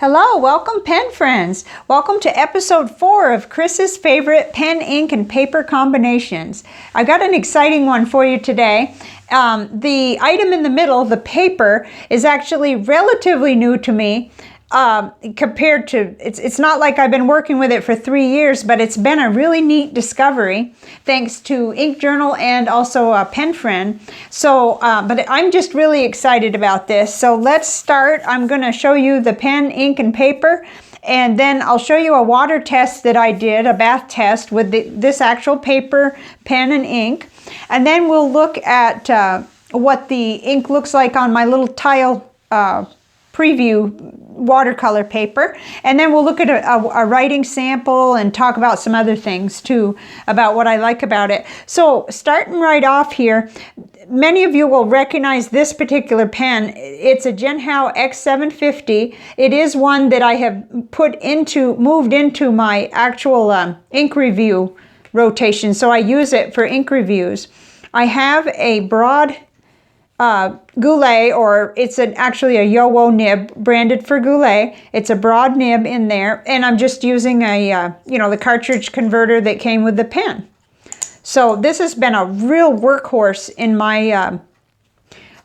Hello, welcome pen friends. Welcome to episode 4 of Chris's favorite pen, ink, and paper combinations. I got an exciting one for you today. The item in the middle, the paper, is actually relatively new to me compared to, it's not like I've been working with it for 3 years, but it's been a really neat discovery thanks to Ink Journal and also a pen friend. So, but I'm just really excited about this. So let's start. I'm going to show you the pen, ink, and paper. And then I'll show you a water test that I did, a bath test with this actual paper, pen, and ink. And then we'll look at what the ink looks like on my little tile preview watercolor paper, and then we'll look at a writing sample and talk about some other things too about what I like about it. So starting right off here, many of you will recognize this particular pen. It's a Jinhao X750. It is one that I have moved into my actual ink review rotation, so I use it for ink reviews. I have a Broad Goulet, or it's actually a JoWo nib branded for Goulet. It's a broad nib in there, and I'm just using a the cartridge converter that came with the pen. So this has been a real workhorse in my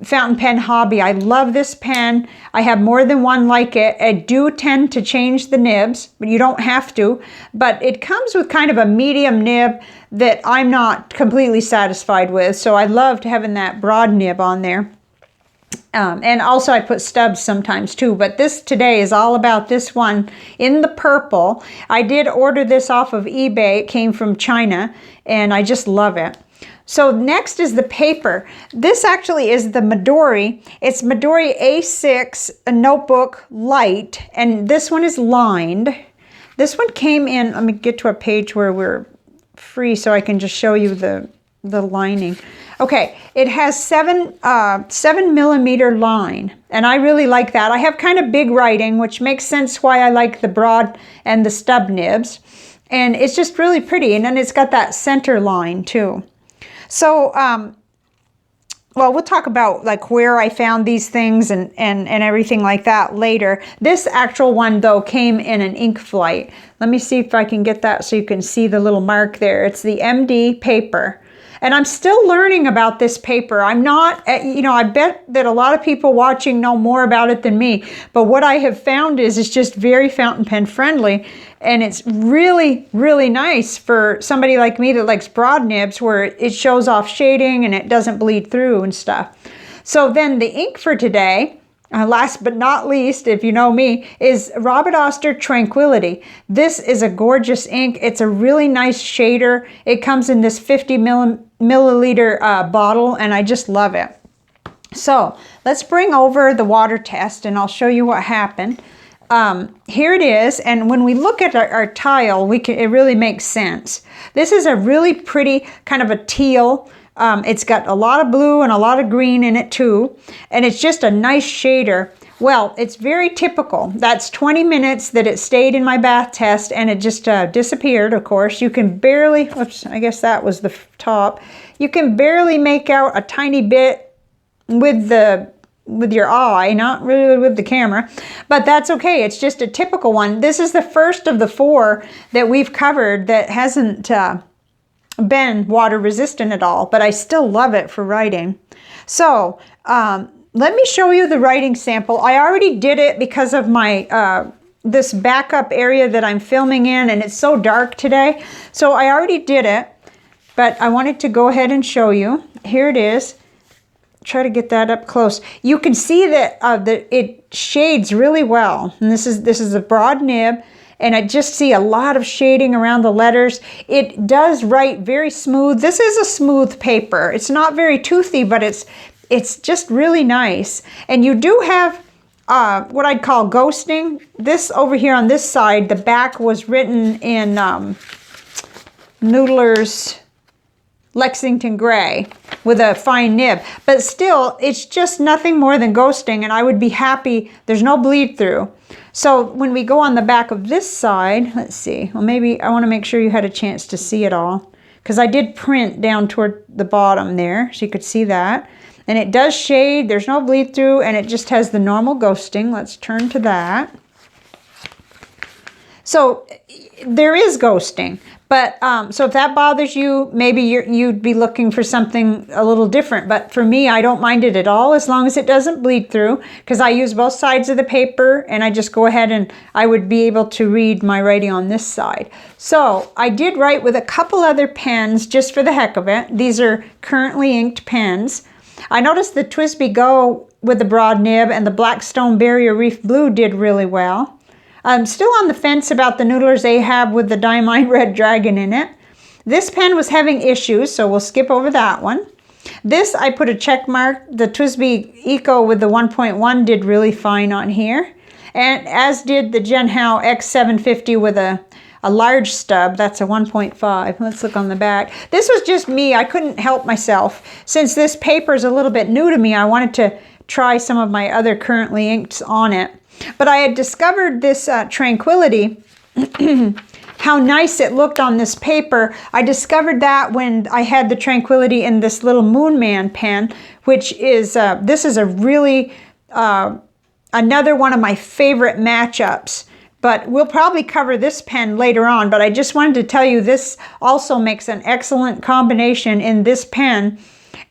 fountain pen hobby. I love this pen. I have more than one like it. I do tend to change the nibs, but you don't have to. But it comes with kind of a medium nib that I'm not completely satisfied with. So I loved having that broad nib on there. And also I put stubs sometimes too, but this today is all about this one in the purple. I did order this off of eBay. It came from China, and I just love it. So next is the paper. This actually is the Midori. It's Midori A6 Notebook Light, and this one is lined. This one came in, let me get to a page where we're free so I can just show you the lining. Okay, it has 7mm line, and I really like that. I have kind of big writing, which makes sense why I like the broad and the stub nibs. And it's just really pretty, and then it's got that center line too. So, well, we'll talk about like where I found these things and everything like that later. This actual one though came in an ink flight. Let me see if I can get that so you can see the little mark there. It's the MD paper. And I'm still learning about this paper. I'm not, I bet that a lot of people watching know more about it than me. But what I have found is it's just very fountain pen friendly. And it's really, really nice for somebody like me that likes broad nibs where it shows off shading and it doesn't bleed through and stuff. So then the ink for today, last but not least, if you know me, is Robert Oster Tranquility. This is a gorgeous ink. It's a really nice shader. It comes in this 50 milliliter bottle, and I just love it. So let's bring over the water test, and I'll show you what happened. Here it is, and when we look at our tile, it really makes sense. This is a really pretty kind of a teal. It's got a lot of blue and a lot of green in it too, and it's just a nice shader. Well, it's very typical. That's 20 minutes that it stayed in my bath test, and it just disappeared, of course. You can barely, oops, I guess that was the top. You can barely make out a tiny bit with your eye, not really with the camera, but that's okay. It's just a typical one. This is the first of the 4 that we've covered that hasn't been water resistant at all, but I still love it for writing. So let me show you the writing sample. I already did it because of my this backup area that I'm filming in, and it's so dark today. So I already did it, but I wanted to go ahead and show you. Here it is. Try to get that up close. You can see that it shades really well. And this is a broad nib, and I just see a lot of shading around the letters. It does write very smooth. This is a smooth paper. It's not very toothy, but it's just really nice. And you do have what I'd call ghosting. This over here on this side, the back was written in Noodler's Lexington Gray with a fine nib, but still it's just nothing more than ghosting, and I would be happy. There's no bleed through. So when we go on the back of this side, let's see, well, maybe I want to make sure you had a chance to see it all, because I did print down toward the bottom there so you could see that. And it does shade, there's no bleed through, and it just has the normal ghosting. Let's turn to that. So there is ghosting. But so if that bothers you, maybe you'd be looking for something a little different. But for me, I don't mind it at all as long as it doesn't bleed through, because I use both sides of the paper and I just go ahead and I would be able to read my writing on this side. So I did write with a couple other pens just for the heck of it. These are currently inked pens. I noticed the TWSBI Go with the broad nib and the Blackstone Barrier Reef Blue did really well. I'm still on the fence about the Noodler's Ahab with the Diamine Red Dragon in it. This pen was having issues, so we'll skip over that one. This, I put a check mark. The TWSBI Eco with the 1.1 did really fine on here. And as did the Jinhao X750 with a large stub. That's a 1.5. Let's look on the back. This was just me. I couldn't help myself. Since this paper is a little bit new to me, I wanted to try some of my other currently inks on it. But I had discovered this Tranquility, how nice it looked on this paper. I discovered that when I had the Tranquility in this little Moonman pen, which is, this is a really, another one of my favorite matchups. But we'll probably cover this pen later on, but I just wanted to tell you this also makes an excellent combination in this pen.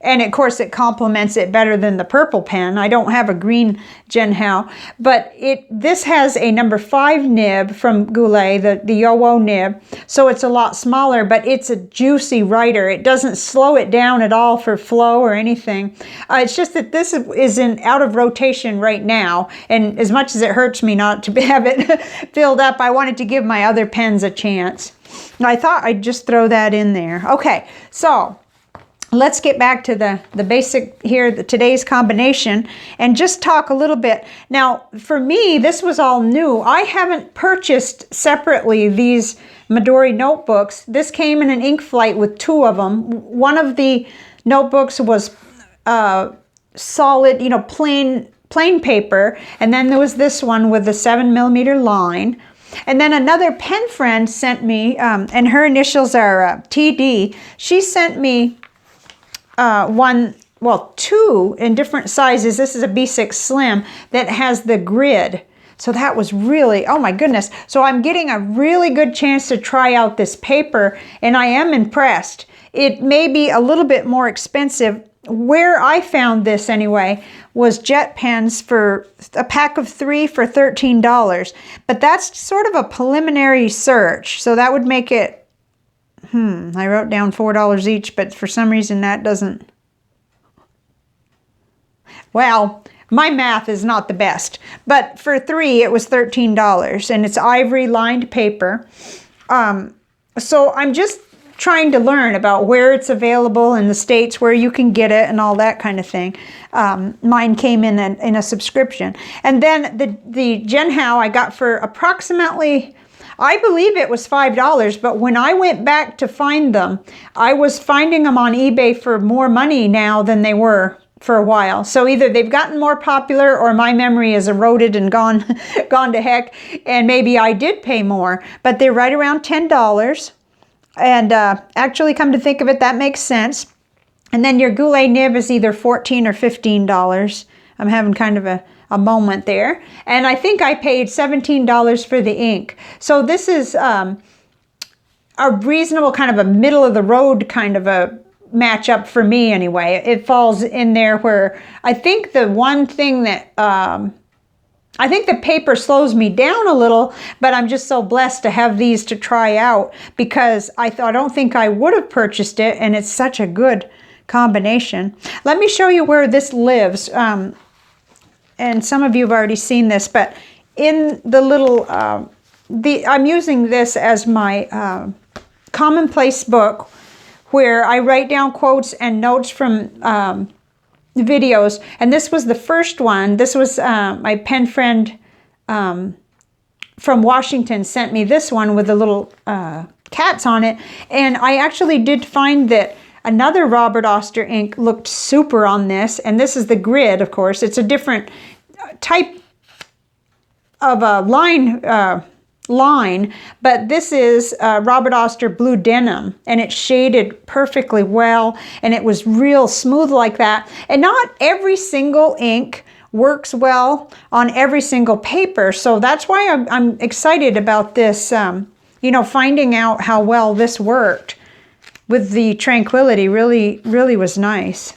And of course it complements it better than the purple pen. I don't have a green Jinhao, but this has a number 5 nib from Goulet, the JoWo nib. So it's a lot smaller, but it's a juicy writer. It doesn't slow it down at all for flow or anything. It's just that this is out of rotation right now. And as much as it hurts me not to have it filled up, I wanted to give my other pens a chance. And I thought I'd just throw that in there. Okay, so let's get back to the basic here, today's combination, and just talk a little bit. Now, for me, this was all new. I haven't purchased separately these Midori notebooks. This came in an ink flight with 2 of them. One of the notebooks was solid, plain paper, and then there was this one with the 7mm line. And then another pen friend sent me, and her initials are TD. She sent me 2 in different sizes. This is a B6 Slim that has the grid. So that was really, oh my goodness. So I'm getting a really good chance to try out this paper, and I am impressed. It may be a little bit more expensive. Where I found this anyway was Jet Pens for a pack of 3 for $13. But that's sort of a preliminary search. So that would make it, I wrote down $4 each, but for some reason that doesn't. Well, my math is not the best, but for 3 it was $13, and it's ivory lined paper. So I'm just trying to learn about where it's available in the States, where you can get it and all that kind of thing. Mine came in a subscription. And then the Jinhao I got for approximately, I believe it was $5, but when I went back to find them, I was finding them on eBay for more money now than they were for a while. So either they've gotten more popular or my memory has eroded and gone to heck, and maybe I did pay more, but they're right around $10. And actually, come to think of it, that makes sense. And then your Goulet nib is either $14 or $15. I'm having kind of a moment there. And I think I paid $17 for the ink. So this is a reasonable kind of a middle of the road kind of a matchup for me anyway. It falls in there where I think the one thing that, I think the paper slows me down a little, but I'm just so blessed to have these to try out, because I don't think I would have purchased it, and it's such a good combination. Let me show you where this lives. And some of you have already seen this, but in the little, I'm using this as my commonplace book, where I write down quotes and notes from videos. And this was the first one. This was my pen friend from Washington sent me this one with the little cats on it. And I actually did find that another Robert Oster ink looked super on this, and this is the grid, of course. It's a different type of a line, but this is Robert Oster Blue Denim, and it shaded perfectly well, and it was real smooth like that. And not every single ink works well on every single paper. So that's why I'm excited about this, you know, finding out how well this worked with the Tranquility really was nice.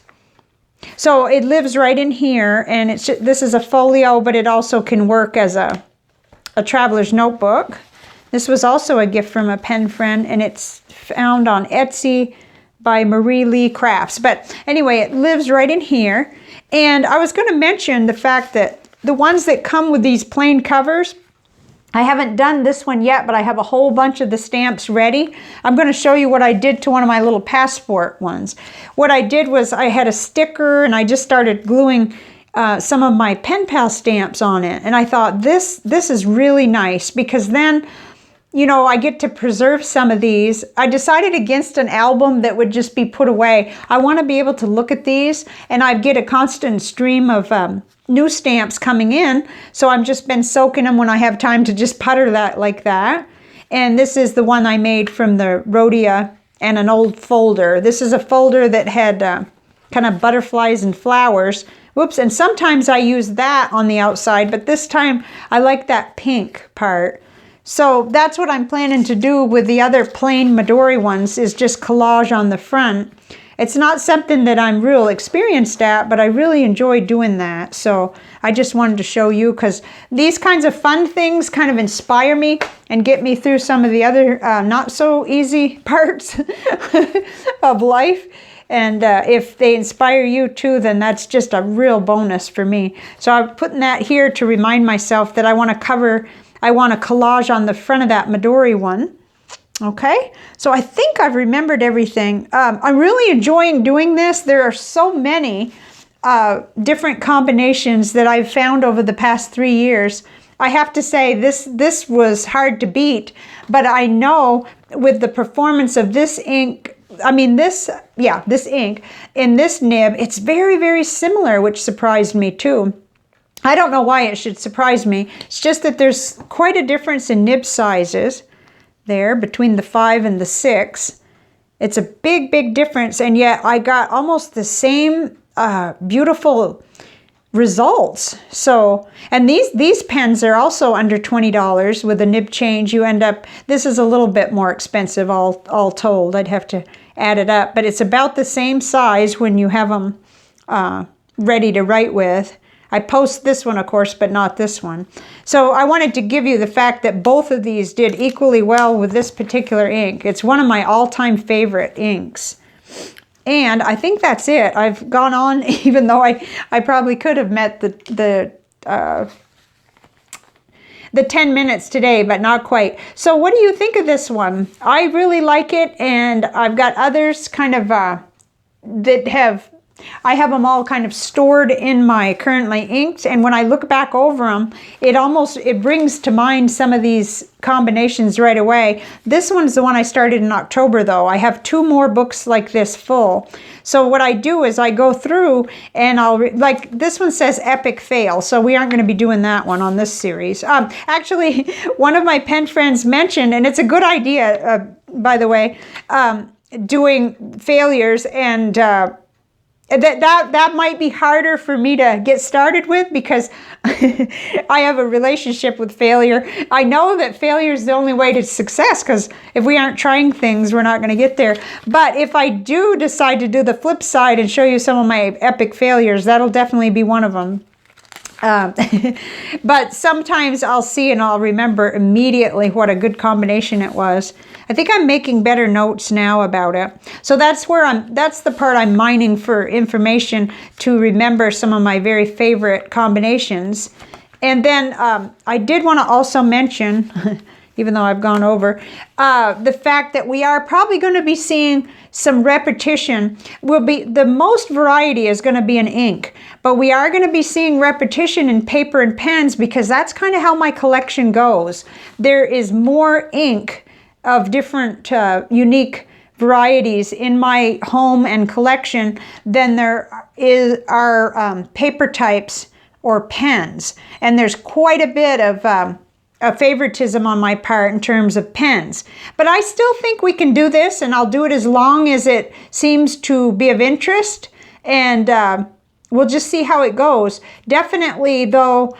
So it lives right in here, and this is a folio, but it also can work as a traveler's notebook. This was also a gift from a pen friend, and it's found on Etsy by Marie Lee Crafts. But anyway, it lives right in here. And I was going to mention the fact that the ones that come with these plain covers, I haven't done this one yet, but I have a whole bunch of the stamps ready. I'm going to show you what I did to one of my little passport ones. What I did was I had a sticker, and I just started gluing some of my pen pal stamps on it. And I thought this is really nice, because then, you know, I get to preserve some of these. I decided against an album that would just be put away. I want to be able to look at these, and I get a constant stream of new stamps coming in. So I've just been soaking them when I have time to just putter that like that. And this is the one I made from the Rhodia and an old folder. This is a folder that had kind of butterflies and flowers. Whoops, and sometimes I use that on the outside, but this time I like that pink part. So that's what I'm planning to do with the other plain Midori ones, is just collage on the front. It's not something that I'm real experienced at, but I really enjoy doing that. So I just wanted to show you, because these kinds of fun things kind of inspire me and get me through some of the other not so easy parts of life. And if they inspire you too, then that's just a real bonus for me. So I'm putting that here to remind myself that I want a collage on the front of that Midori one. Okay, so I think I've remembered everything. I'm really enjoying doing this. There are so many different combinations that I've found over the past 3 years. I have to say this was hard to beat, but I know with the performance of this ink, this ink in this nib, it's very, very similar, which surprised me too. I don't know why it should surprise me. It's just that there's quite a difference in nib sizes there between the 5 and the 6. It's a big, big difference, and yet I got almost the same beautiful results. So, and these pens are also under $20 with a nib change. You end up, this is a little bit more expensive all told. I'd have to add it up, but it's about the same size when you have them ready to write with. I post this one, of course, but not this one. So I wanted to give you the fact that both of these did equally well with this particular ink. It's one of my all-time favorite inks. And I think that's it. I've gone on, even though I probably could have met the 10 minutes today, but not quite. So what do you think of this one? I really like it, and I've got others kind of I have them all kind of stored in my currently inked, and when I look back over them, it brings to mind some of these combinations right away. This one's the one I started in October though. I have 2 more books like this full. So what I do is I go through and like this one says epic fail, so we aren't going to be doing that one on this series. Actually, one of my pen friends mentioned, and it's a good idea, by the way, doing failures, and that might be harder for me to get started with, because I have a relationship with failure. I know that failure is the only way to success, because if we aren't trying things, we're not going to get there. But if I do decide to do the flip side and show you some of my epic failures, that'll definitely be one of them. But sometimes I'll see and I'll remember immediately what a good combination it was. I think I'm making better notes now about it. So that's the part I'm mining for information to remember some of my very favorite combinations. And then I did want to also mention, even though I've gone over, the fact that we are probably going to be seeing some repetition. The most variety is going to be in ink, but we are going to be seeing repetition in paper and pens, because that's kind of how my collection goes. There is more ink of different unique varieties in my home and collection than there are paper types or pens, and there's quite a bit of a favoritism on my part in terms of pens. But I still think we can do this, and I'll do it as long as it seems to be of interest. And we'll just see how it goes. Definitely, though,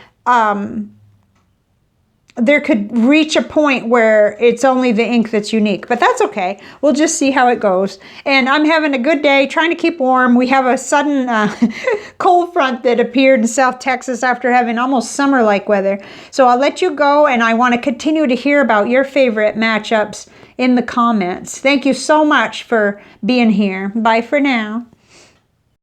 there could reach a point where it's only the ink that's unique, but that's okay. We'll just see how it goes. And I'm having a good day, trying to keep warm. We have a sudden cold front that appeared in South Texas after having almost summer-like weather. So I'll let you go, and I want to continue to hear about your favorite matchups in the comments. Thank you so much for being here. Bye for now.